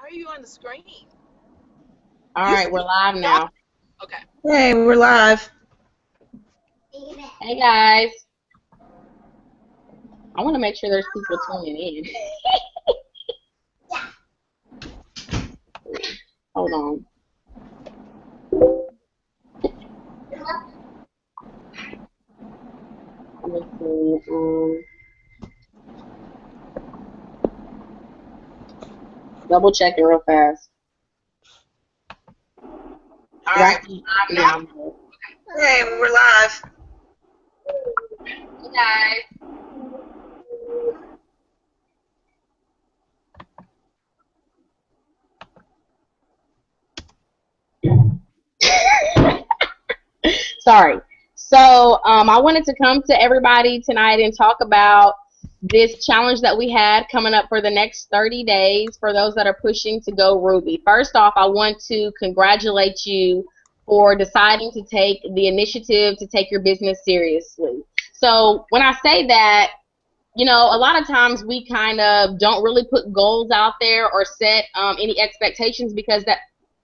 are you on the screen? All right, we're live now. Okay. Hey, we're live. Hey guys. I want to make sure there's people tuning in. Hold on. Let me see. Double checking real fast. All right. Now. Hey, we're live. Hey guys. Sorry. So I wanted to come to everybody tonight and talk about this challenge that we had coming up for the next 30 days for those that are pushing to go Ruby. First off, I want to congratulate you for deciding to take the initiative to take your business seriously. So when I say that, you know, a lot of times we kind of don't really put goals out there or set any expectations because that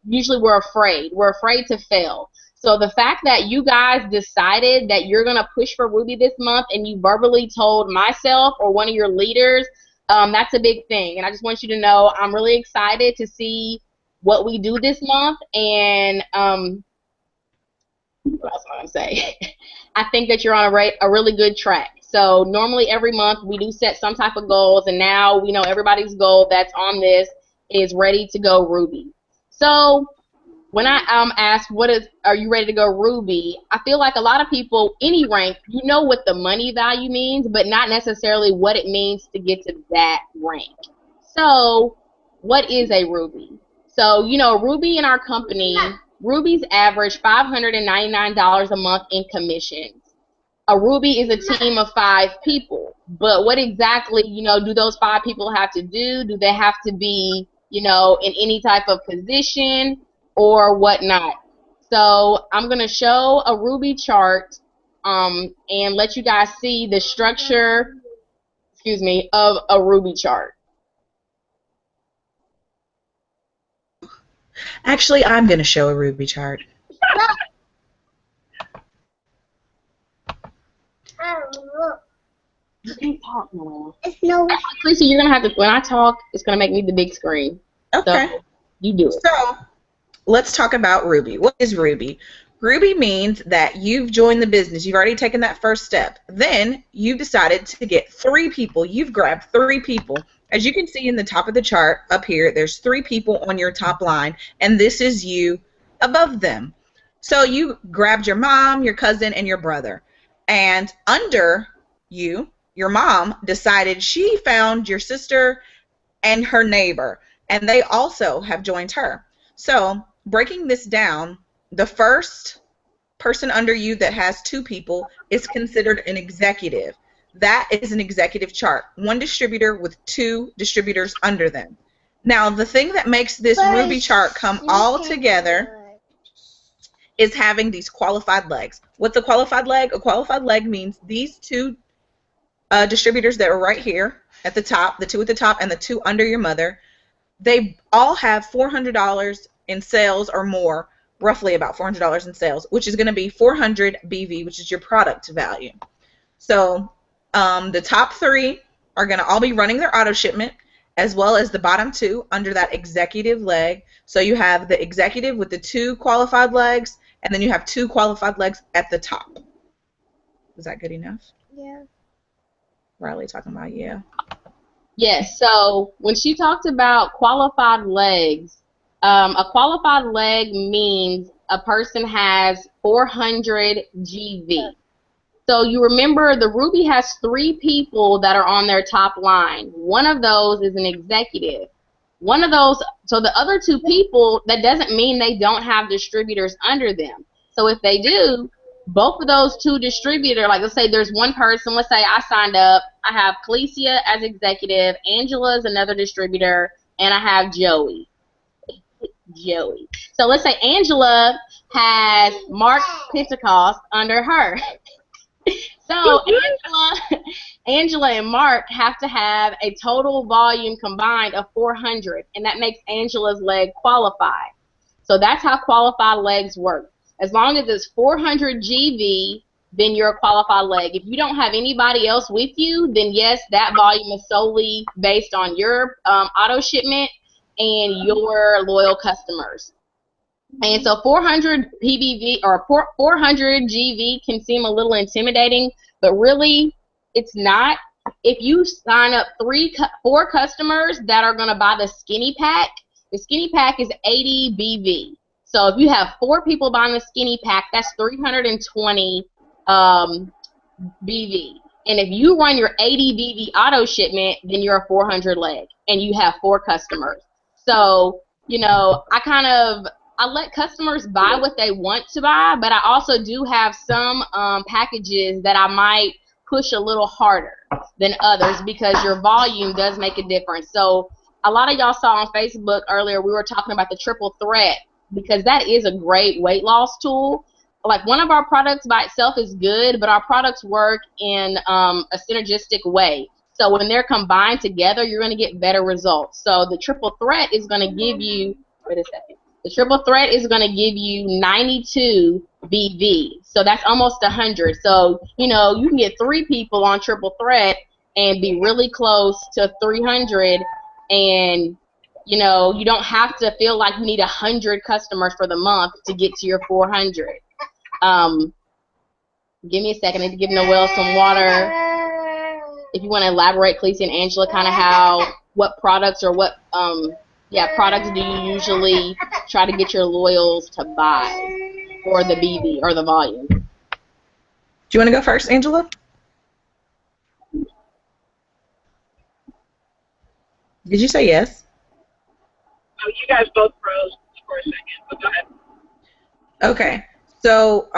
usually we're afraid. We're afraid to fail. So the fact that you guys decided that you're going to push for Ruby this month and you verbally told myself or one of your leaders, that's a big thing. And I just want you to know I'm really excited to see what we do this month. And what else am I going to say? I think that you're on a really good track. So normally every month we do set some type of goals, and now we know everybody's goal that's on this is ready to go Ruby. So when I asked are you ready to go Ruby, I feel like a lot of people, any rank, you know what the money value means, but not necessarily what it means to get to that rank. So what is a Ruby? So, you know, Ruby in our company, Rubies average $599 a month in commissions. A Ruby is a team of 5 people. But what exactly, you know, do those 5 people have to do? Do they have to be, you know, in any type of position or whatnot? So I'm going to show a Ruby chart and let you guys see the structure, of a Ruby chart. Actually, I'm going to show a Ruby chart. You can't talk now. No. Lisa, you're gonna have to. When I talk, it's gonna make me the big screen. Okay. So you do it. So let's talk about Ruby. What is Ruby? Ruby means that you've joined the business. You've already taken that first step. Then you've decided to get 3 people. You've grabbed 3 people. As you can see in the top of the chart up here, there's 3 people on your top line, and this is you above them. So you grabbed your mom, your cousin, and your brother. And under you, your mom decided she found your sister and her neighbor, and they also have joined her. So breaking this down, the first person under you that has 2 people is considered an executive. That is an executive chart. 1 distributor with 2 distributors under them. Now, the thing that makes this Ruby chart come all together is having these qualified legs. What's a qualified leg? A qualified leg means these 2 distributors that are right here at the top, the 2 at the top and the 2 under your mother, they all have $400 in sales or more, roughly about $400 in sales, which is going to be 400 BV, which is your product value. So the top 3 are going to all be running their auto shipment, as well as the bottom 2 under that executive leg. So you have the executive with the 2 qualified legs, and then you have 2 qualified legs at the top. Is that good enough? Yeah. Riley talking about, yeah. Yes, so when she talked about qualified legs, a qualified leg means a person has 400 GV. So you remember the Ruby has 3 people that are on their top line. One of those is an executive. One of those, so the other 2 people, that doesn't mean they don't have distributors under them. So if they do, both of those 2 distributors, like let's say there's one person, let's say I signed up, I have Calicia as executive, Angela is another distributor, and I have Joey. So let's say Angela has Mark Pentecost under her. So Angela and Mark have to have a total volume combined of 400, and that makes Angela's leg qualify. So that's how qualified legs work. As long as it's 400 GV, then you're a qualified leg. If you don't have anybody else with you, then yes, that volume is solely based on your auto shipment and your loyal customers. And so 400 PBV or 400 GV can seem a little intimidating, but really it's not. If you sign up 4 customers that are going to buy the skinny pack, the skinny pack is 80 BV. So if you have 4 people buying the skinny pack, that's 320 BV. And if you run your 80 BV auto shipment, then you're a 400 leg, and you have 4 customers. So, you know, I let customers buy what they want to buy, but I also do have some packages that I might push a little harder than others because your volume does make a difference. So a lot of y'all saw on Facebook earlier, we were talking about the triple threat because that is a great weight loss tool. Like one of our products by itself is good, but our products work in a synergistic way. So when they're combined together, you're going to get better results. So the triple threat is going to give you, wait a second. The triple threat is going to give you 92 BV. So that's almost 100. So, you know, you can get 3 people on triple threat and be really close to 300. And, you know, you don't have to feel like you need 100 customers for the month to get to your 400. Give me a second. I need to give Noelle some water. If you want to elaborate, Khaleesi and Angela, kind of what products or what products do you usually try to get your loyals to buy for the BV or the volume? Do you want to go first, Angela? Did you say yes? Oh, you guys both froze for a second, but go ahead. Okay. So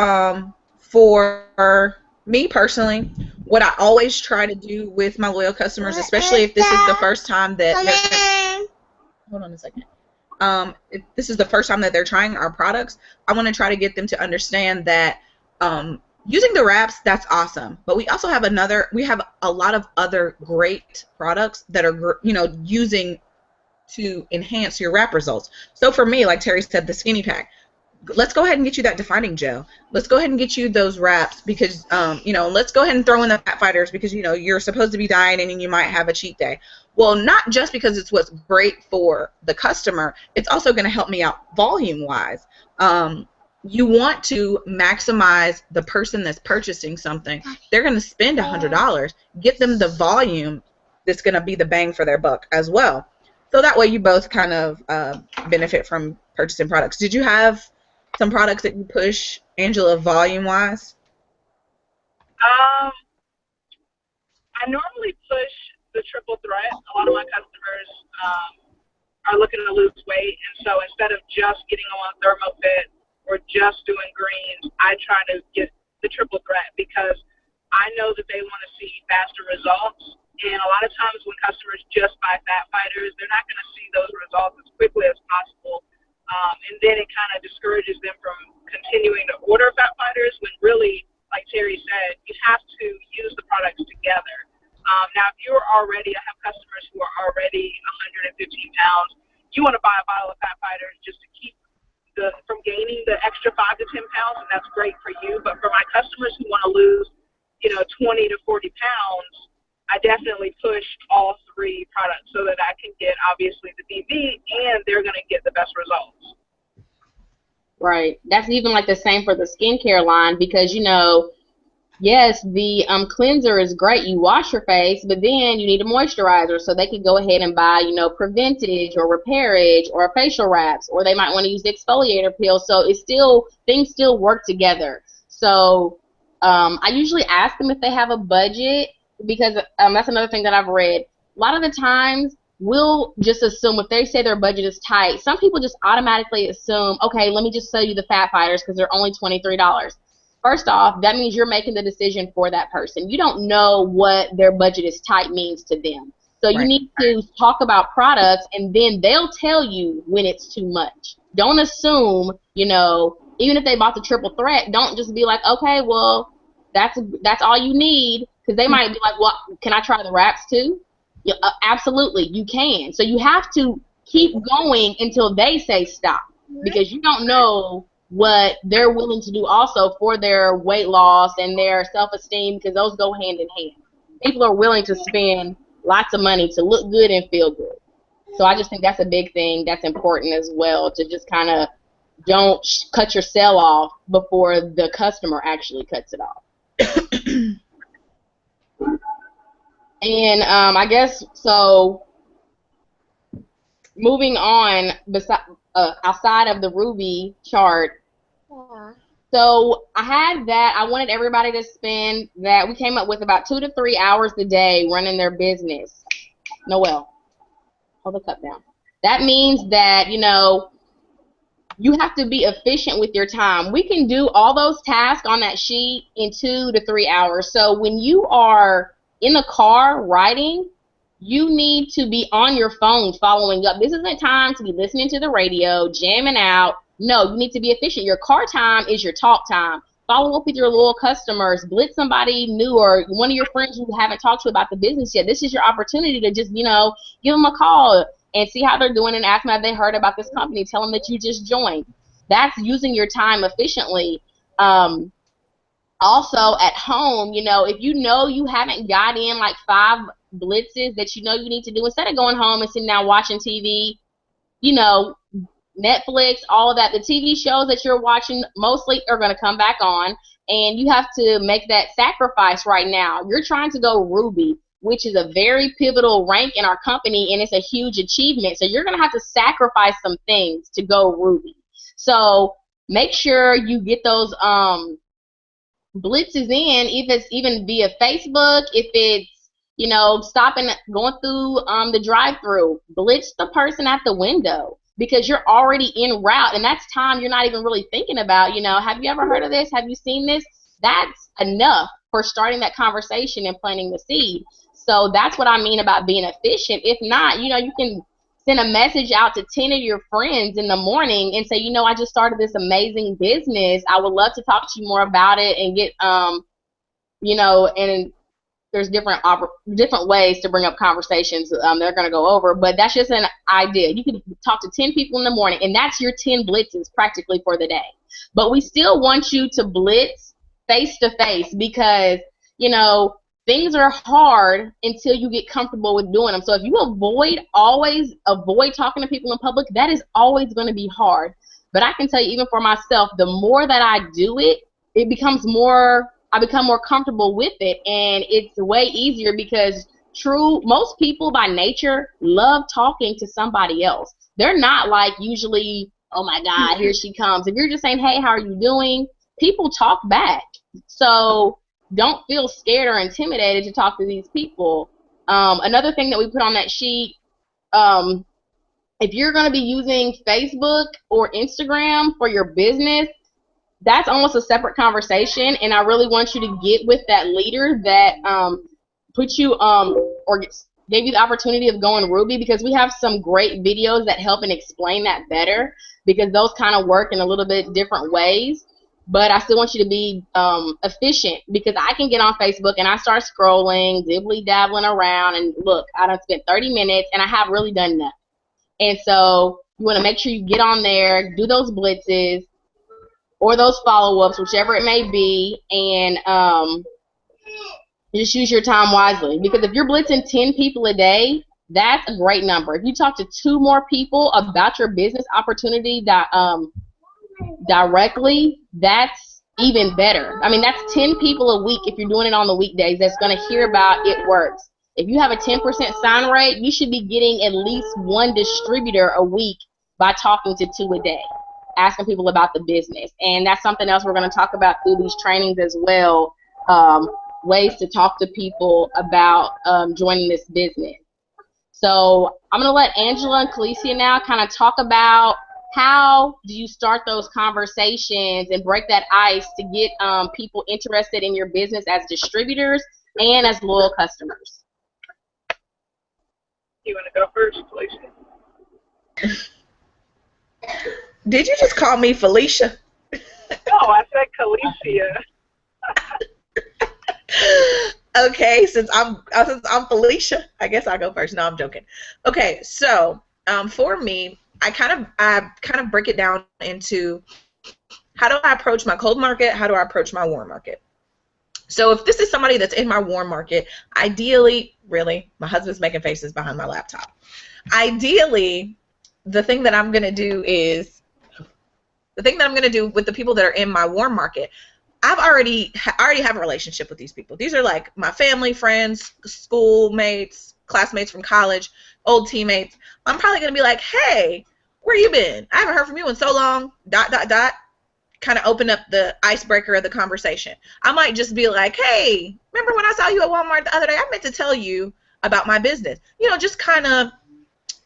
for me personally, what I always try to do with my loyal customers, especially if this is the first time that hold on a second. If this is the first time that they're trying our products, I want to try to get them to understand that using the wraps, that's awesome. But we also have a lot of other great products that are, you know, using to enhance your wrap results. So for me, like Terry said, the skinny pack. Let's go ahead and get you that defining gel. Let's go ahead and get you those wraps because, you know, let's go ahead and throw in the fat fighters because, you know, you're supposed to be dieting and you might have a cheat day. Well, not just because it's what's great for the customer, it's also going to help me out volume-wise. You want to maximize the person that's purchasing something. They're going to spend $100. Get them the volume that's going to be the bang for their buck as well. So that way you both kind of benefit from purchasing products. Did you have some products that you push, Angela, volume-wise? I normally push the triple threat. A lot of my customers are looking to lose weight, and so instead of just getting them on ThermoFit or just doing greens, I try to get the triple threat because I know that they want to see faster results. And a lot of times when customers just buy fat fighters, they're not going to see those results as quickly as possible. And then it kind of discourages them from continuing to order fat fighters when really, like Terry said, you have to use the products together. Now, if I have customers who are already 115 pounds, you want to buy a bottle of fat fighters just to keep from gaining the extra 5 to 10 pounds, and that's great for you. But for my customers who want to lose, 20 to 40 pounds, I definitely push all 3 products so that I can get, obviously, the BV, and they're going to get the best results. Right. That's even like the same for the skincare line because, yes, the cleanser is great. You wash your face, but then you need a moisturizer. So they could go ahead and buy, Preventage or Repairage or facial wraps, or they might want to use the exfoliator pill. So things still work together. So I usually ask them if they have a budget because that's another thing that I've read. A lot of the times we'll just assume if they say their budget is tight, some people just automatically assume, okay, let me just sell you the fat fighters because they're only $23. First off, that means you're making the decision for that person. You don't know what their budget is tight means to them. So you need to talk about products, and then they'll tell you when it's too much. Don't assume, even if they bought the triple threat, don't just be like, okay, well, That's all you need, because they might be like, well, can I try the wraps too? Yeah, absolutely, you can. So you have to keep going until they say stop, because you don't know what they're willing to do also for their weight loss and their self-esteem, because those go hand in hand. People are willing to spend lots of money to look good and feel good. So I just think that's a big thing that's important as well, to just kind of don't cut your sale off before the customer actually cuts it off. And I guess, so moving on, outside of the Ruby chart, so I had that. I wanted everybody to spend that. We came up with about 2 to 3 hours a day running their business. Noelle, hold the cup down. That means that, you know, you have to be efficient with your time. We can do all those tasks on that sheet in 2 to 3 hours. So when you are in the car riding, you need to be on your phone following up. This isn't time to be listening to the radio, jamming out. No, you need to be efficient. Your car time is your talk time. Follow up with your loyal customers. Blitz somebody new or one of your friends you haven't talked to about the business yet. This is your opportunity to just, you know, give them a call and see how they're doing and ask them if they heard about this company. Tell them that you just joined. That's using your time efficiently. Also, at home, you know, if you know you haven't got in like 5 blitzes that you know you need to do, instead of going home and sitting down watching TV, you know, Netflix, all of that, the TV shows that you're watching mostly are going to come back on, and you have to make that sacrifice right now. You're trying to go Ruby, which is a very pivotal rank in our company, and it's a huge achievement. So you're going to have to sacrifice some things to go Ruby. So make sure you get those blitzes in, if it's even via Facebook, if it's, you know, stopping, going through the drive-through, blitz the person at the window, because you're already en route, and that's time you're not even really thinking about. You know, have you ever heard of this? Have you seen this? That's enough for starting that conversation and planting the seed. So that's what I mean about being efficient. If not, you know, you can send a message out to 10 of your friends in the morning and say, you know, I just started this amazing business. I would love to talk to you more about it and get, you know, and there's different ways to bring up conversations they're going to go over, but that's just an idea. You can talk to 10 people in the morning, and that's your 10 blitzes practically for the day. But we still want you to blitz face-to-face, because, you know, things are hard until you get comfortable with doing them. So if you always avoid talking to people in public, that is always going to be hard. But I can tell you, even for myself, the more that I do it, it becomes more, I become more comfortable with it, and it's way easier, because most people by nature love talking to somebody else. They're not like usually, oh my God, here she comes. If you're just saying, hey, how are you doing? People talk back. So don't feel scared or intimidated to talk to these people. Another thing that we put on that sheet, if you're going to be using Facebook or Instagram for your business, that's almost a separate conversation, and I really want you to get with that leader that put you or gave you the opportunity of going Ruby, because we have some great videos that help and explain that better, because those kind of work in a little bit different ways. But I still want you to be efficient, because I can get on Facebook and I start scrolling, dibbly-dabbling around, and look, I done spent 30 minutes and I have really done nothing. And so you want to make sure you get on there, do those blitzes, or those follow-ups, whichever it may be, and just use your time wisely. Because if you're blitzing 10 people a day, that's a great number. If you talk to 2 more people about your business opportunity directly, that's even better. I mean, that's 10 people a week if you're doing it on the weekdays that's going to hear about it works. If you have a 10% sign rate, you should be getting at least 1 distributor a week by talking to 2 a day, asking people about the business. And that's something else we're going to talk about through these trainings as well, ways to talk to people about joining this business. So I'm going to let Angela and Kalicia now kind of talk about how do you start those conversations and break that ice to get people interested in your business as distributors and as loyal customers. You want to go first, Kalicia? Did you just call me Felicia? No, I said Kalicia. Okay, since I'm Felicia, I guess I'll go first. No, I'm joking. Okay, so for me, I kind of break it down into how do I approach my cold market, how do I approach my warm market. So if this is somebody that's in my warm market, ideally, really, my husband's making faces behind my laptop. Ideally, the thing that I'm gonna do is the thing that I'm gonna do with the people that are in my warm market. I already have a relationship with these people. These are like my family, friends, schoolmates, classmates from college, old teammates. I'm probably gonna be like, hey, where you been? I haven't heard from you in so long. Dot dot dot. Kind of open up the icebreaker of the conversation. I might just be like, hey, remember when I saw you at Walmart the other day? I meant to tell you about my business. Just kind of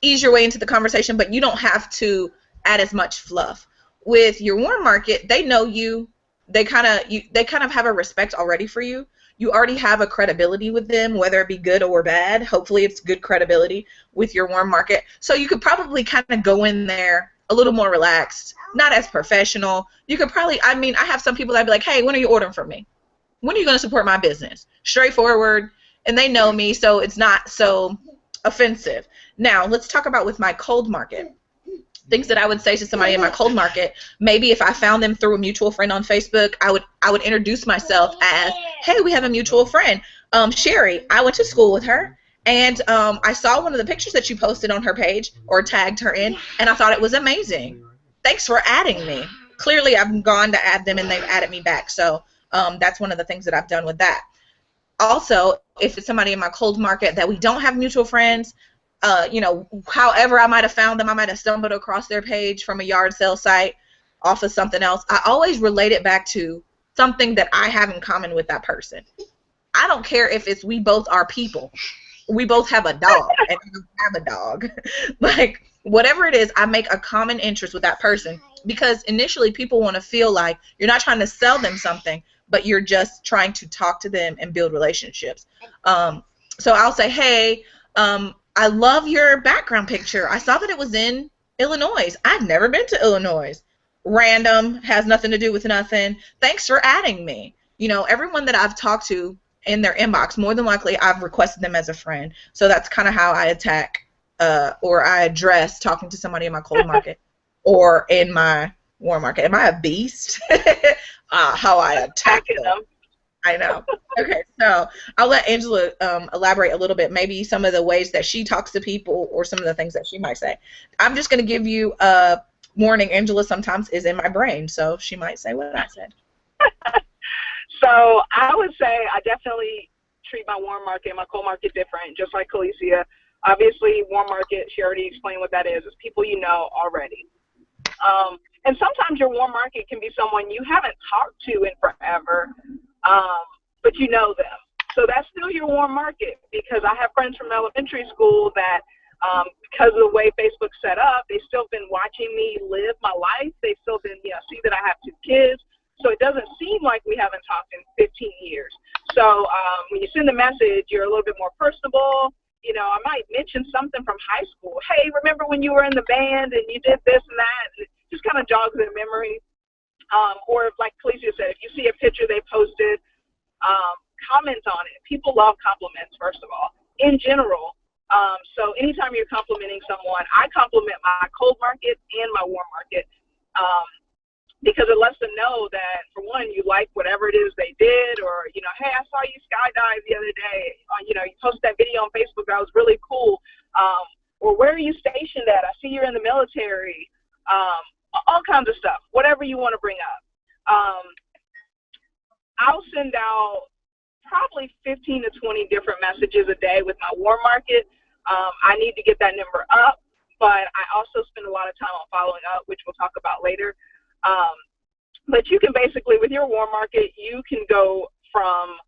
ease your way into the conversation, but you don't have to add as much fluff. With your warm market, they know you. They kind of have a respect already for you. You already have a credibility with them, whether it be good or bad. Hopefully it's good credibility with your warm market. So you could probably kind of go in there a little more relaxed, not as professional. You could probably, I have some people that be like, hey, when are you ordering from me? When are you going to support my business? Straightforward, and they know me, so it's not so offensive. Now, let's talk about with my cold market. Things that I would say to somebody in my cold market, maybe if I found them through a mutual friend on Facebook, I would introduce myself as, hey, we have a mutual friend, Sherry. I went to school with her, and I saw one of the pictures that you posted on her page or tagged her in, and I thought it was amazing. Thanks for adding me. Clearly, I've gone to add them, and they've added me back, so that's one of the things that I've done with that. Also, if it's somebody in my cold market that we don't have mutual friends, however I might have found them, I might have stumbled across their page from a yard sale site off of something else. I always relate it back to something that I have in common with that person. I don't care if it's we both are people. We both have a dog, and I don't have a dog. Like, whatever it is, I make a common interest with that person because initially people want to feel like you're not trying to sell them something, but you're just trying to talk to them and build relationships. So I'll say, hey, I love your background picture. I saw that it was in Illinois. I've never been to Illinois. Random, has nothing to do with nothing. Thanks for adding me. Everyone that I've talked to in their inbox, more than likely I've requested them as a friend. So that's kind of how I attack or I address talking to somebody in my cold market or in my warm market. Am I a beast? How I attack them. I know. Okay, so I'll let Angela elaborate a little bit, maybe some of the ways that she talks to people or some of the things that she might say. I'm just going to give you a warning. Angela sometimes is in my brain, so she might say what I said. So I would say I definitely treat my warm market and my cold market different, just like Kalicia. Obviously, warm market, she already explained what that is. It's people you know already. And sometimes your warm market can be someone you haven't talked to in forever, but you know them. So that's still your warm market, because I have friends from elementary school that because of the way Facebook's set up, they've still been watching me live my life. They've still been, see that I have 2 kids. So it doesn't seem like we haven't talked in 15 years. So when you send a message, you're a little bit more personable. I might mention something from high school. Hey, remember when you were in the band and you did this and that? And it just kind of jogs their memory. Or if, like Kalicia said, if you see a picture they posted, comment on it. People love compliments, first of all, in general. So anytime you're complimenting someone, I compliment my cold market and my warm market, because it lets them know that, for one, you like whatever it is they did, or, hey, I saw you skydive the other day. You posted that video on Facebook. That was really cool. Or where are you stationed at? I see you're in the military. All kinds of stuff, whatever you want to bring up. I'll send out probably 15 to 20 different messages a day with my warm market. I need to get that number up, but I also spend a lot of time on following up, which we'll talk about later. But you can basically, with your warm market, you can go from,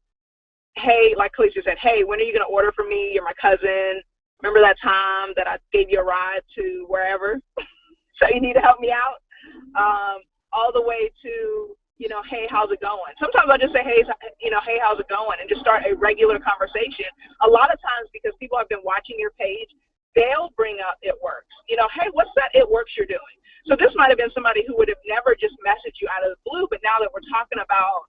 hey, like Kalicia said, hey, when are you going to order from me? You're my cousin. Remember that time that I gave you a ride to wherever? So you need to help me out? All the way to, hey, how's it going? Sometimes I just say, hey, hey, how's it going? And just start a regular conversation. A lot of times, because people have been watching your page, they'll bring up It Works. Hey, what's that It Works you're doing? So this might have been somebody who would have never just messaged you out of the blue, but now that we're talking about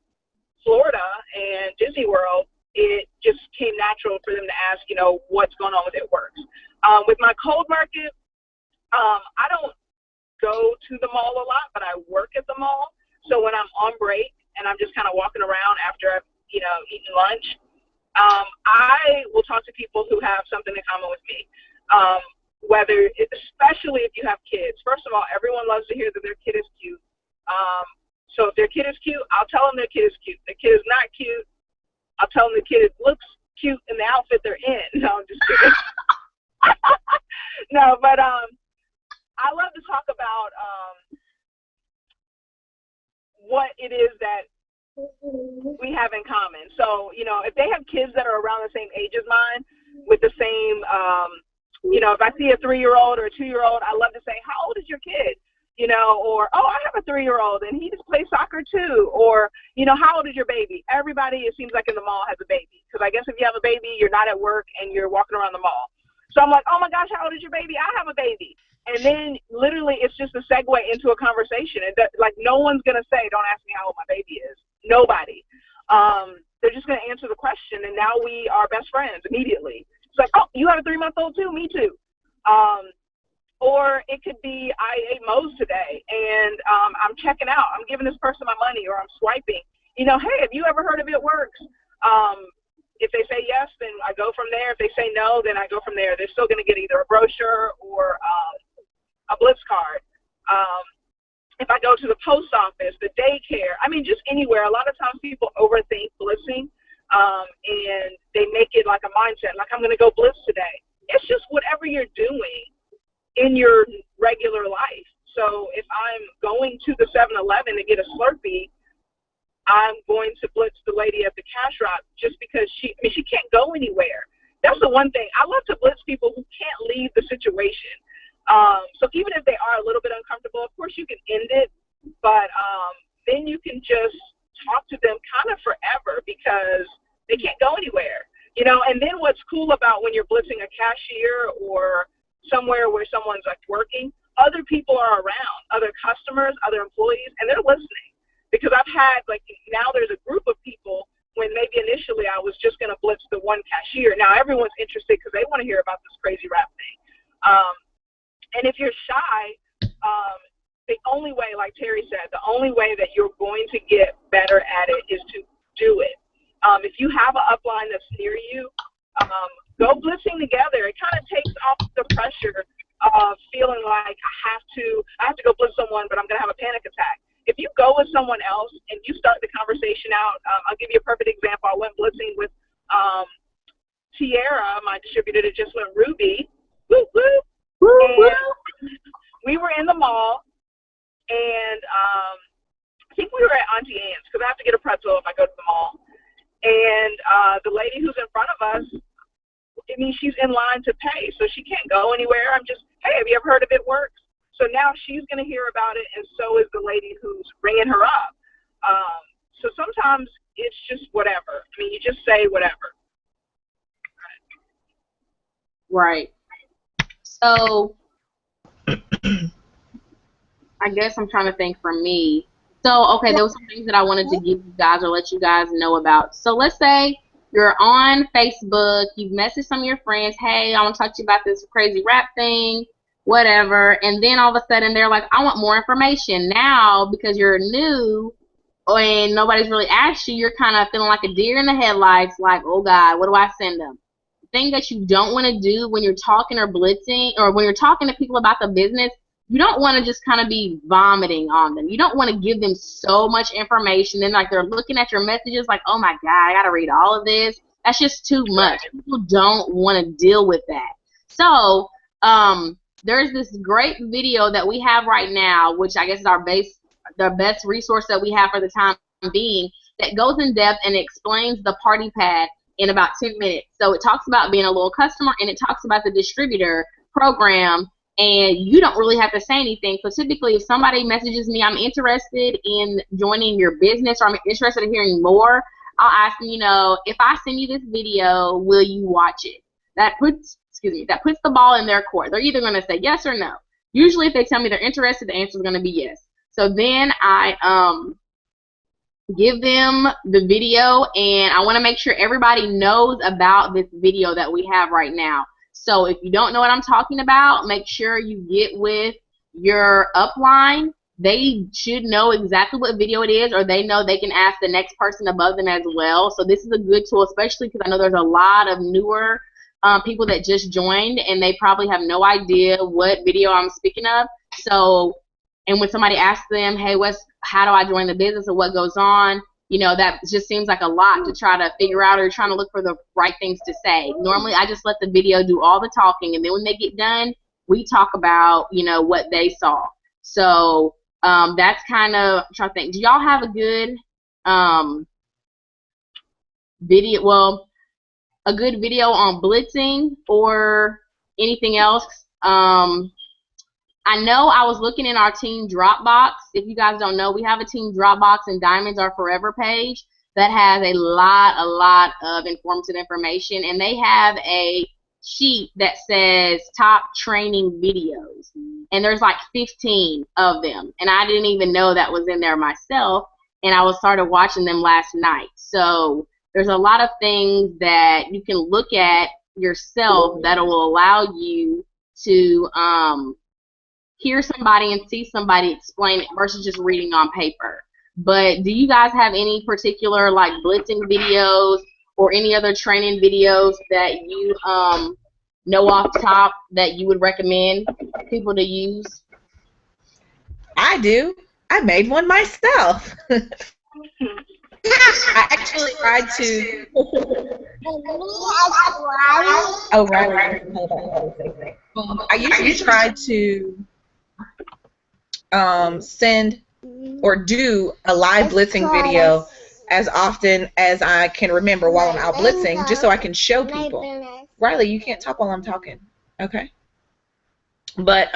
Florida and Disney World, it just came natural for them to ask, you know, what's going on with It Works. With my cold market, I don't go to the mall a lot, but I work at the mall. So when I'm on break and I'm just kind of walking around after I've, you know, eaten lunch, I will talk to people who have something in common with me. Especially if you have kids. First of all, everyone loves to hear that their kid is cute. So if their kid is cute, I'll tell them their kid is cute. If their kid is not cute, I'll tell them the kid looks cute in the outfit they're in. No, I'm just kidding. No, but I love to talk about what it is that we have in common. So, you know, if they have kids that are around the same age as mine, with the same, you know, if I see a 3-year-old or a 2-year-old, I love to say, how old is your kid? You know, or, oh, I have a 3-year-old and he just plays soccer too. Or, you know, how old is your baby? Everybody, it seems like in the mall, has a baby. Because I guess if you have a baby, you're not at work and you're walking around the mall. So I'm like, oh my gosh, how old is your baby? I have a baby. And then literally it's just a segue into a conversation. And like no one's going to say, don't ask me how old my baby is. Nobody. They're just going to answer the question. And now we are best friends immediately. It's like, oh, you have a 3-month-old too? Me too. Or it could be, I ate Moe's today and I'm checking out. I'm giving this person my money or I'm swiping. You know, hey, have you ever heard of It Works? If they say yes, then I go from there. If they say no, then I go from there. They're still going to get either a brochure or a Blitz card. If I go to the post office, the daycare, I mean, just anywhere. A lot of times people overthink blitzing and they make it like a mindset, like I'm going to go blitz today. It's just whatever you're doing in your regular life. So if I'm going to the 7-Eleven to get a Slurpee, I'm going to blitz the lady at the cash drop just because she can't go anywhere. That's the one thing. I love to blitz people who can't leave the situation. So even if they are a little bit uncomfortable, of course you can end it, but then you can just talk to them kind of forever because they can't go anywhere. You know, and then what's cool about when you're blitzing a cashier or somewhere where someone's like working, other people are around, other customers, other employees, and they're listening. Because I've had, like, now there's a group of people when maybe initially I was just going to blitz the one cashier. Now everyone's interested because they want to hear about this crazy rap thing. And if you're shy, the only way, like Terry said, the only way that you're going to get better at it is to do it. If you have an upline that's near you, go blitzing together. It kind of takes off the pressure of feeling like I have to go blitz someone, but I'm going to have a panic attack. If you go with someone else and you start the conversation out, I'll give you a perfect example. I went blitzing with Tierra, my distributor that just went Ruby. Woo, woo. And we were in the mall, and I think we were at Auntie Anne's because I have to get a pretzel if I go to the mall. And the lady who's in front of us, I mean, she's in line to pay, so she can't go anywhere. I'm just, hey, have you ever heard of It Works? So now she's going to hear about it, and so is the lady who's ringing her up. So sometimes it's just whatever. I mean, you just say whatever. Right. So I guess I'm trying to think for me. So, okay, there were some things that I wanted to give you guys or let you guys know about. So let's say you're on Facebook, you've messaged some of your friends, hey, I want to talk to you about this crazy rap thing, whatever, and then all of a sudden they're like, I want more information. Now, because you're new and nobody's really asked you, you're kind of feeling like a deer in the headlights, like, oh God, what do I send them? The thing that you don't want to do when you're talking or blitzing or when you're talking to people about the business, you don't want to just kind of be vomiting on them. You don't want to give them so much information. Then like they're looking at your messages like, oh my God, I got to read all of this. That's just too much. People don't want to deal with that. So there's this great video that we have right now, which I guess is the best resource that we have for the time being, that goes in depth and explains the party pad in about 10 minutes. So it talks about being a loyal customer, and it talks about the distributor program, and you don't really have to say anything. So typically if somebody messages me, I'm interested in joining your business or I'm interested in hearing more, I'll ask them, you know, if I send you this video, will you watch it? That puts the ball in their court. They're either going to say yes or no. Usually if they tell me they're interested, the answer is going to be yes. So then I give them the video, and I want to make sure everybody knows about this video that we have right now. So if you don't know what I'm talking about, make sure you get with your upline. They should know exactly what video it is, or they know they can ask the next person above them as well. So this is a good tool, especially because I know there's a lot of newer people that just joined, and they probably have no idea what video I'm speaking of. So, and when somebody asks them, hey, how do I join the business or what goes on, you know, that just seems like a lot to try to figure out, or trying to look for the right things to say. Normally, I just let the video do all the talking, and then when they get done, we talk about, you know, what they saw. So that's kind of, I'm trying to think, do y'all have a good video, well, a good video on blitzing or anything else? I know I was looking in our team Dropbox. If you guys don't know, we have a team Dropbox and Diamonds Are Forever page that has a lot of informative information, and they have a sheet that says top training videos, and there's like 15 of them, and I didn't even know that was in there myself, and I started watching them last night. So there's a lot of things that you can look at yourself that will allow you to hear somebody and see somebody explain it versus just reading on paper. But do you guys have any particular like blitzing videos or any other training videos that you know off top that you would recommend people to use? I do. I made one myself. I actually tried to. Oh, right. Hold on. I usually try to send or do a live blitzing video as often as I can remember while I'm out blitzing, just so I can show people. Riley, you can't talk while I'm talking. Okay. But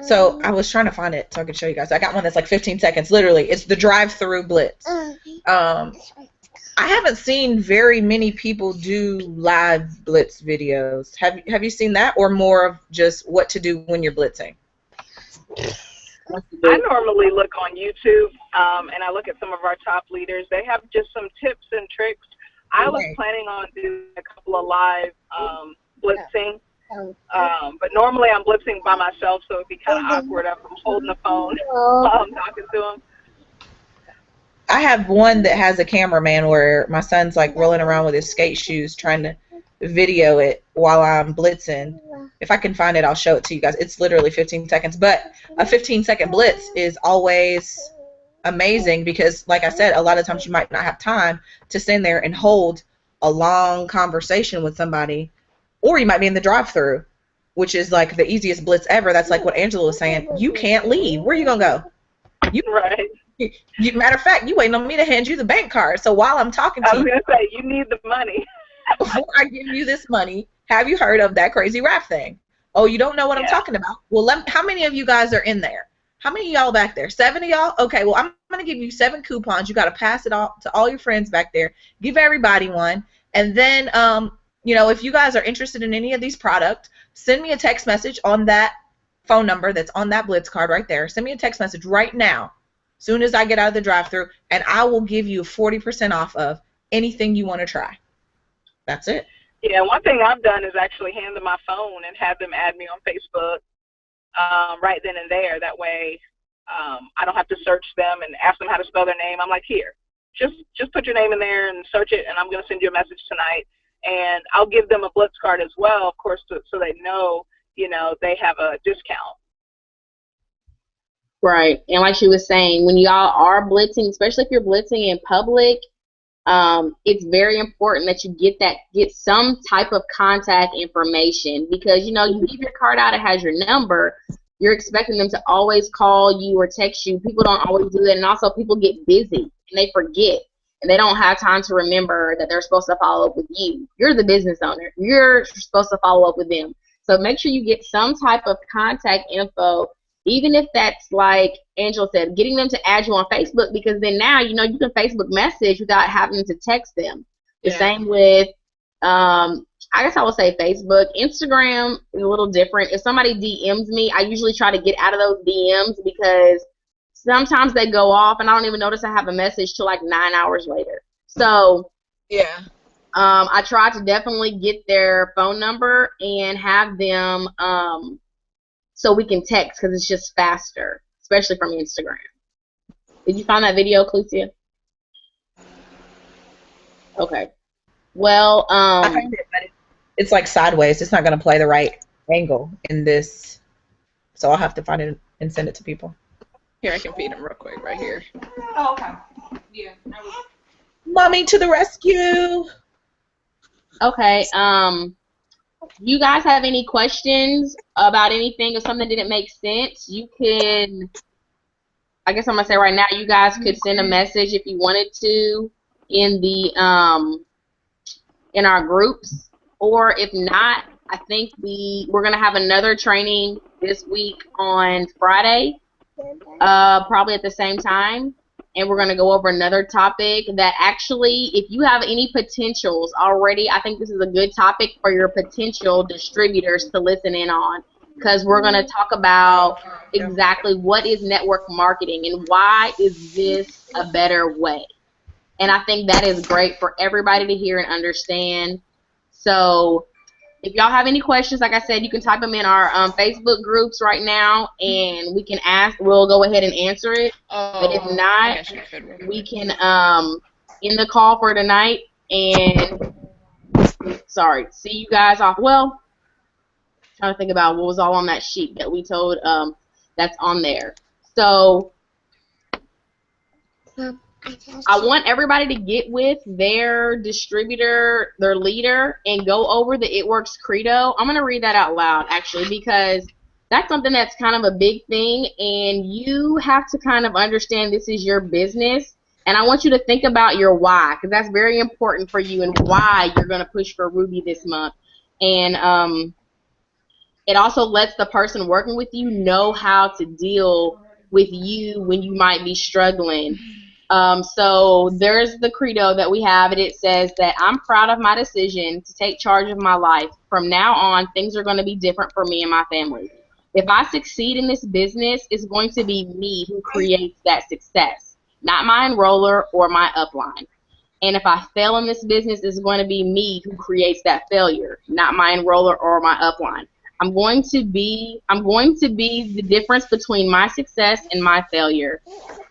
so I was trying to find it so I could show you guys. I got one that's like 15 seconds, literally. It's the drive-through blitz. I haven't seen very many people do live blitz videos. Have you seen that, or more of just what to do when you're blitzing? I normally look on YouTube, and I look at some of our top leaders. They have just some tips and tricks. I was planning on doing a couple of live blitzing, but normally I'm blitzing by myself, so it'd be kind of awkward if I'm holding the phone while I'm talking to them. I have one that has a cameraman where my son's like rolling around with his skate shoes trying to video it while I'm blitzing. If I can find it, I'll show it to you guys. It's literally 15 seconds, but a 15-second blitz is always amazing because, like I said, a lot of times you might not have time to stand there and hold a long conversation with somebody, or you might be in the drive-thru, which is like the easiest blitz ever. That's like what Angela was saying. You can't leave. Where are you gonna go? Right. Matter of fact, you waiting on me to hand you the bank card. So while I'm talking to you, I was gonna say you need the money. Before I give you this money, have you heard of that crazy rap thing? Oh, you don't know what I'm talking about? Well, how many of you guys are in there? How many of y'all back there? 7 of y'all? Okay, well, I'm going to give you 7 coupons. You got to pass it all to all your friends back there. Give everybody one. And then, you know, if you guys are interested in any of these products, send me a text message on that phone number that's on that Blitz card right there. Send me a text message right now, as soon as I get out of the drive-thru, and I will give you 40% off of anything you want to try. That's it. Yeah, one thing I've done is actually hand them my phone and have them add me on Facebook right then and there. That way I don't have to search them and ask them how to spell their name. I'm like, here, just put your name in there and search it, and I'm going to send you a message tonight. And I'll give them a Blitz card as well, of course, so they know, you know, they have a discount. Right. And like she was saying, when y'all are blitzing, especially if you're blitzing in public, it's very important that you get some type of contact information, because, you know, you leave your card out, it has your number, you're expecting them to always call you or text you. People don't always do that, and also people get busy and they forget, and they don't have time to remember that they're supposed to follow up with you. You're the business owner. You're supposed to follow up with them. So make sure you get some type of contact info, even if that's, like Angela said, getting them to add you on Facebook, because then now, you know, you can Facebook message without having to text them. The same with, I guess I would say Facebook. Instagram is a little different. If somebody DMs me, I usually try to get out of those DMs, because sometimes they go off, and I don't even notice I have a message till like 9 hours later. So Yeah. I try to definitely get their phone number and have them so we can text because it's just faster, especially from Instagram. Did you find that video, Clucia? Okay. Well, I found it, but it's like sideways. It's not going to play the right angle in this. So I'll have to find it and send it to people. Here, I can feed him real quick right here. Oh, okay. Yeah. Mommy to the rescue. Okay. You guys have any questions about anything or something that didn't make sense? You can, I guess I'm gonna say right now, you guys could send a message if you wanted to in the in our groups, or if not, I think we're gonna have another training this week on Friday, probably at the same time. And we're going to go over another topic that actually, if you have any potentials already, I think this is a good topic for your potential distributors to listen in on, because we're going to talk about exactly what is network marketing and why is this a better way. And I think that is great for everybody to hear and understand. So if y'all have any questions, like I said, you can type them in our Facebook groups right now, and we can ask. We'll go ahead and answer it. But if not, we can end the call for tonight. And see you guys off. Well, trying to think about what was all on that sheet that we told that's on there. So I want everybody to get with their distributor, their leader, and go over the It Works Credo. I'm going to read that out loud, actually, because that's something that's kind of a big thing, and you have to kind of understand this is your business, and I want you to think about your why, because that's very important for you and why you're going to push for Ruby this month. And it also lets the person working with you know how to deal with you when you might be struggling. So there's the credo that we have, and it says that I'm proud of my decision to take charge of my life. From now on, things are going to be different for me and my family. If I succeed in this business, it's going to be me who creates that success, not my enroller or my upline. And if I fail in this business, it's going to be me who creates that failure, not my enroller or my upline. I'm going to be the difference between my success and my failure.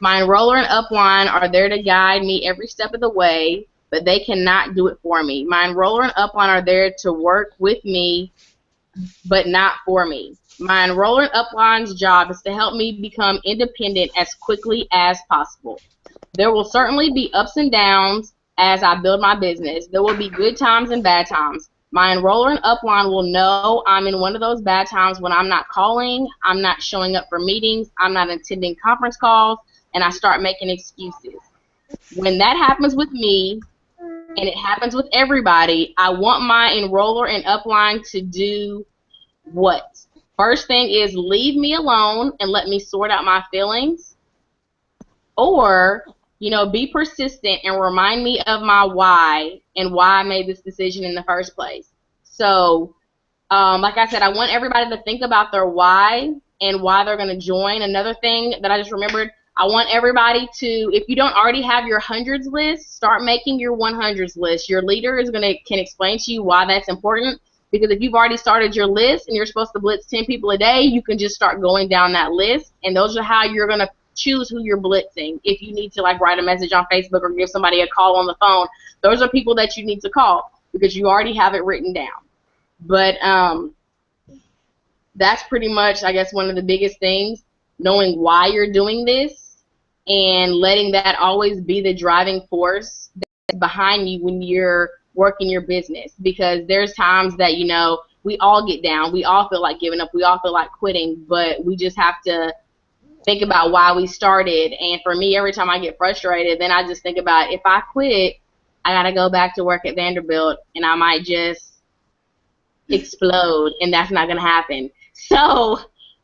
My enroller and upline are there to guide me every step of the way, but they cannot do it for me. My enroller and upline are there to work with me, but not for me. My enroller and upline's job is to help me become independent as quickly as possible. There will certainly be ups and downs as I build my business. There will be good times and bad times. My enroller and upline will know I'm in one of those bad times when I'm not calling, I'm not showing up for meetings, I'm not attending conference calls, and I start making excuses. When that happens with me, and it happens with everybody, I want my enroller and upline to do what? First thing is leave me alone and let me sort out my feelings, or be persistent and remind me of my why and why I made this decision in the first place. So, like I said, I want everybody to think about their why and why they're going to join. Another thing that I just remembered, I want everybody to, if you don't already have your hundreds list, start making your 100s list. Your leader can explain to you why that's important, because if you've already started your list and you're supposed to blitz 10 people a day, you can just start going down that list, and those are how you're going to choose who you're blitzing. If you need to write a message on Facebook or give somebody a call on the phone, those are people that you need to call because you already have it written down. But that's pretty much, I guess, one of the biggest things, knowing why you're doing this and letting that always be the driving force that's behind you when you're working your business, because there's times that we all get down, we all feel like giving up, we all feel like quitting, but we just have to think about why we started. And for me, every time I get frustrated, then I just think about, if I quit, I got to go back to work at Vanderbilt, and I might just explode, and that's not going to happen. So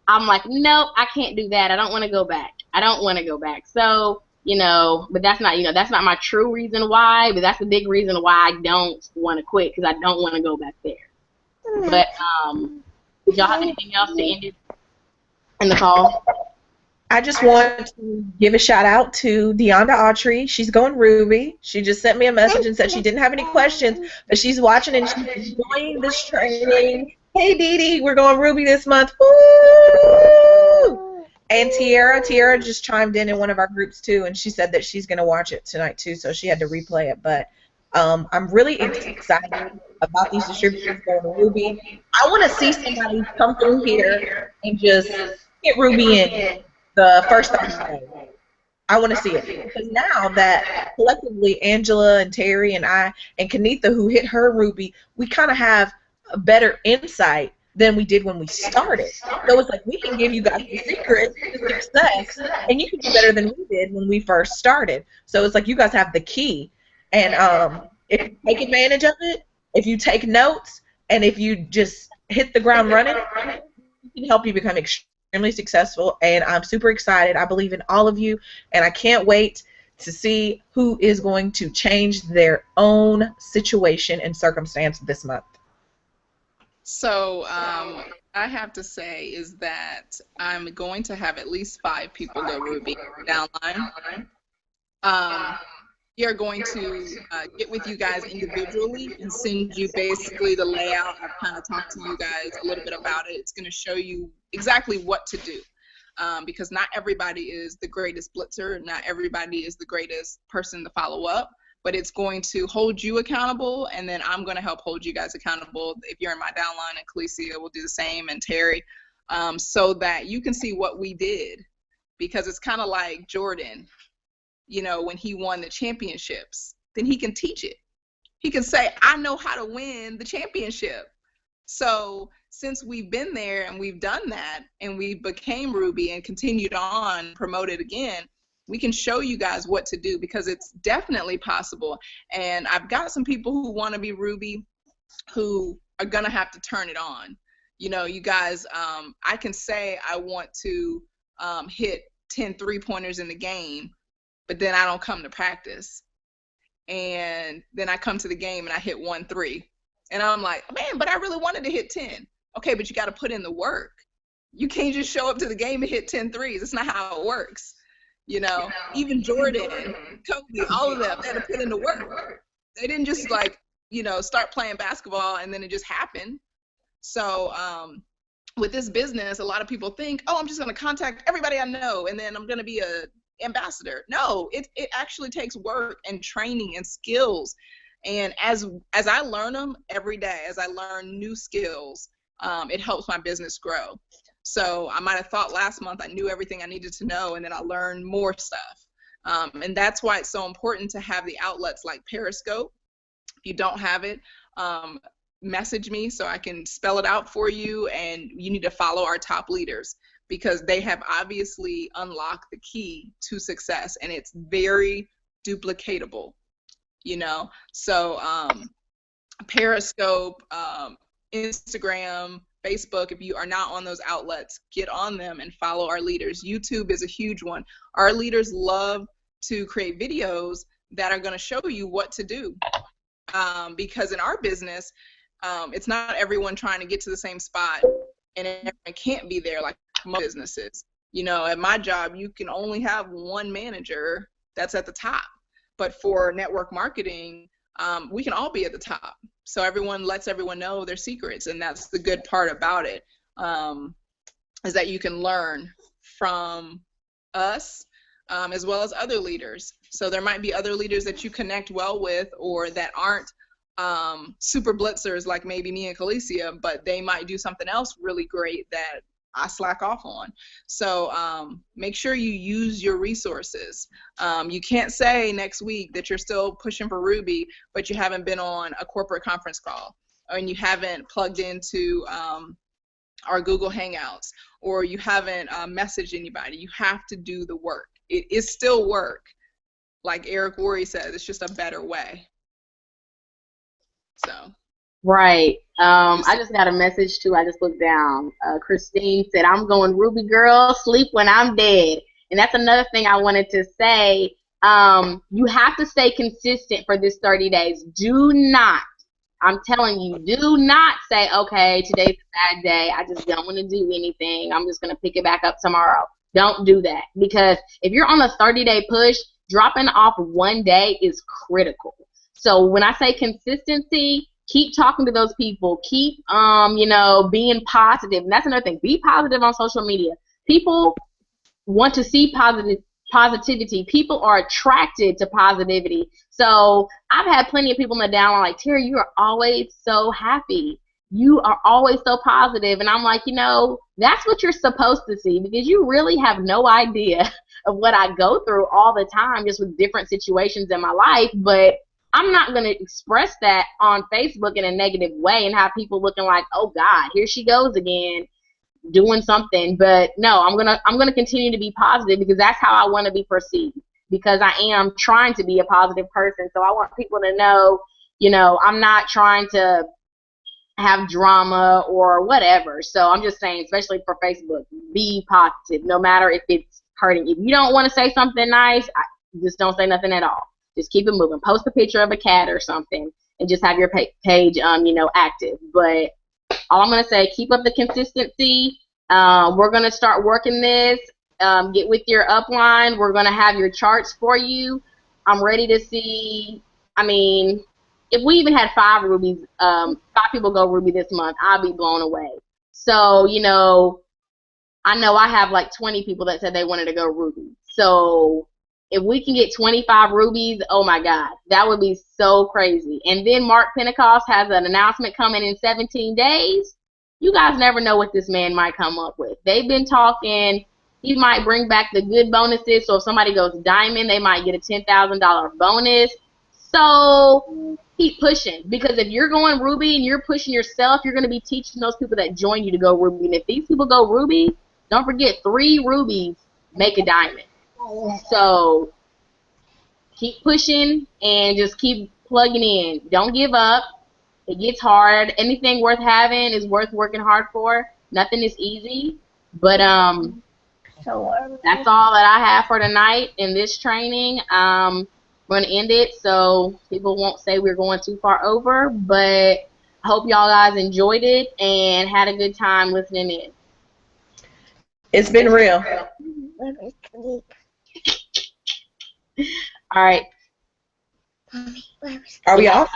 I'm like, nope, I can't do that. I don't want to go back. So, but that's not my true reason why, but that's the big reason why I don't want to quit, because I don't want to go back there. But did y'all have anything else to end it in the call? I just want to give a shout out to Deonda Autry. She's going Ruby. She just sent me a message and said she didn't have any questions, but she's watching and she's enjoying this training. Hey, Dee Dee, we're going Ruby this month. Woo! And Tiara just chimed in one of our groups too, and she said that she's going to watch it tonight too, so she had to replay it. But I'm really excited about these distributors going to Ruby. I want to see somebody come through here and just get Ruby in the first 30 days. I want to see it. Because now that collectively Angela and Terry and I and Kanitha, who hit her Ruby, we kind of have a better insight than we did when we started. So it's like we can give you guys the secret to success, and you can do better than we did when we first started. So it's like you guys have the key. And if you take advantage of it, if you take notes, and if you just hit the ground running, it can help you become extremely successful. And I'm super excited. I believe in all of you, and I can't wait to see who is going to change their own situation and circumstance this month. So I have to say is that I'm going to have at least 5 people go Ruby downline. We are going to get with you guys individually and send you basically the layout. I've kind of talked to you guys a little bit about it. It's going to show you exactly what to do, because not everybody is the greatest blitzer. Not everybody is the greatest person to follow up, but it's going to hold you accountable, and then I'm going to help hold you guys accountable if you're in my downline, and Khaleesi will do the same, and Terry, so that you can see what we did, because it's kind of like Jordan. You know, when he won the championships, then he can teach it. He can say, I know how to win the championship. So since we've been there and we've done that and we became Ruby and continued on, promoted again, we can show you guys what to do, because it's definitely possible. And I've got some people who want to be Ruby who are going to have to turn it on. You know, you guys, I can say I want to hit 10 3-pointers in the game, but then I don't come to practice. And then I come to the game and I hit 1 3. And I'm like, man, but I really wanted to hit 10. Okay, but you got to put in the work. You can't just show up to the game and hit 10 threes. That's not how it works. You know, even Jordan, Kobe, all of them, they had to put in the work. They didn't just like, you know, start playing basketball and then it just happened. So with this business, a lot of people think, oh, I'm just going to contact everybody I know and then I'm going to be a ambassador. No, it actually takes work and training and skills. And as I learn them every day, as I learn new skills, it helps my business grow. So I might have thought last month I knew everything I needed to know, and then I learned more stuff. And that's why it's so important to have the outlets like Periscope. If you don't have it, message me so I can spell it out for you, and you need to follow our top leaders, because they have obviously unlocked the key to success, and it's very duplicatable, you know. So Periscope, Instagram, Facebook, if you are not on those outlets, get on them and follow our leaders. YouTube is a huge one. Our leaders love to create videos that are going to show you what to do, because in our business, it's not everyone trying to get to the same spot, and everyone can't be there like most businesses. You know, at my job, you can only have one manager that's at the top. But for network marketing, we can all be at the top. So everyone lets everyone know their secrets, and that's the good part about it, is that you can learn from us as well as other leaders. So there might be other leaders that you connect well with, or that aren't super blitzers like maybe me and Khaleesi, but they might do something else really great that I slack off on. So make sure you use your resources. You can't say next week that you're still pushing for Ruby, but you haven't been on a corporate conference call, and you haven't plugged into our Google Hangouts, or you haven't messaged anybody. You have to do the work. It is still work. Like Eric Worre says, it's just a better way. So. Right. I just got a message too. I just looked down. Christine said, I'm going Ruby girl, sleep when I'm dead. And that's another thing I wanted to say. You have to stay consistent for this 30 days. Do not, I'm telling you, do not say, okay, today's a bad day. I just don't want to do anything. I'm just going to pick it back up tomorrow. Don't do that, because if you're on a 30-day push, dropping off one day is critical. So when I say consistency, keep talking to those people. Keep, being positive. And that's another thing. Be positive on social media. People want to see positivity. People are attracted to positivity. So I've had plenty of people in the downline like, Terry, you are always so happy. You are always so positive. And I'm like, that's what you're supposed to see, because you really have no idea of what I go through all the time just with different situations in my life. But I'm not going to express that on Facebook in a negative way and have people looking like, oh God, here she goes again doing something. But no, I'm gonna continue to be positive, because that's how I want to be perceived, because I am trying to be a positive person. So I want people to know, I'm not trying to have drama or whatever. So I'm just saying, especially for Facebook, be positive, no matter if it's hurting. If you don't want to say something nice, just don't say nothing at all. Just keep it moving. Post a picture of a cat or something, and just have your page, active. But all I'm gonna say, keep up the consistency. We're gonna start working this. Get with your upline. We're gonna have your charts for you. I'm ready to see. If we even had 5 rubies, 5 people go ruby this month, I'll be blown away. So, I know I have like 20 people that said they wanted to go ruby. So if we can get 25 rubies, oh my God, that would be so crazy. And then Mark Pentecost has an announcement coming in 17 days. You guys never know what this man might come up with. They've been talking. He might bring back the good bonuses. So if somebody goes diamond, they might get a $10,000 bonus. So keep pushing, because if you're going ruby and you're pushing yourself, you're going to be teaching those people that join you to go ruby. And if these people go ruby, don't forget 3 rubies make a diamond. So keep pushing and just keep plugging in. Don't give up. It gets hard. Anything worth having is worth working hard for. Nothing is easy. But that's all that I have for tonight in this training. We're going to end it so people won't say we're going too far over. But I hope y'all guys enjoyed it and had a good time listening in. It's been real. All right. Are we off?